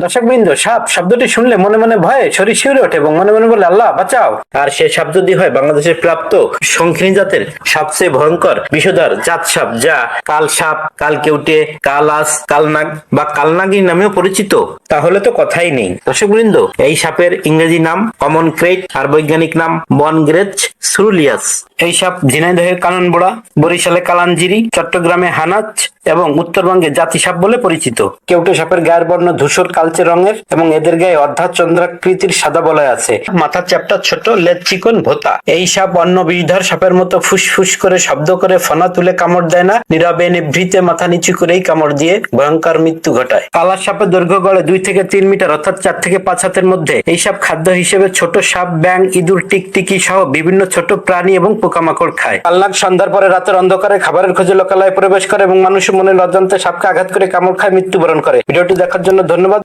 দর্শকবৃন্দ, সাপ শব্দটি শুনলে মনে মনে ভয়ে শরীর শিউরে ওঠে এবং মনে মনে বলে আল্লাহ বাঁচাও। আর সে সাপ যদি হয় বাংলাদেশের প্রাপ্ত শঙ্খিনী জাতের সবচেয়ে ভয়ঙ্কর বিষধর জাত সাপ, যা কাল সাপ, কাল কেউটে, কালাস, কালনাগ বা কালনাগিনী নামেও পরিচিত, তাহলে তো কথাই নেই। দর্শকবৃন্দ, এই সাপের ইংরেজি নাম কমন ক্রেট আর বৈজ্ঞানিক নাম বনগ্রেচ সুরুলিয়াস। এই সাপ ঝিনাইদহের কাননবোড়া, বরিশালে কালাঞ্জিরি, চট্টগ্রামে হানাচ এবং উত্তরবঙ্গে জাতি সাপ বলে পরিচিত। কেউটে সাপের গায়ের বর্ণ ধূসর কালচে রঙের এবং এদের গায়ে অর্ধাচন্দ্রাকৃতির সাদা বলয় আছে। মাথা চ্যাপ্টা, ছোট, লেজ চিকন, ভোঁতা। এই সাপ অন্য বিষধর সাপের মতো ফুসফুস করে শব্দ করে ফনা তুলে কামড় দেয় না, নীরবে নিভৃতে মাথা নিচু করেই কামড় দিয়ে ভয়ঙ্কর মৃত্যু ঘটায়। কালার সাপের দৈর্ঘ্য গড়ে 2 থেকে 3 মিটার অর্থাৎ 4 থেকে 5 হাতের মধ্যে। এই সাপ খাদ্য হিসেবে ছোট সাপ, ব্যাঙ, ইঁদুর, টিকটিকি সহ বিভিন্ন ছোট প্রাণী এবং পোকামাকড় খায়। কালনাগ সন্ধ্যার পরে রাতের অন্ধকারে খাবারের খোঁজে লোকালয়ে প্রবেশ করে এবং মানুষের মনের অজান্তে সাপকে আঘাত করে কামড় খায়, মৃত্যুবরণ করে। ভিডিওটি দেখার জন্য ধন্যবাদ।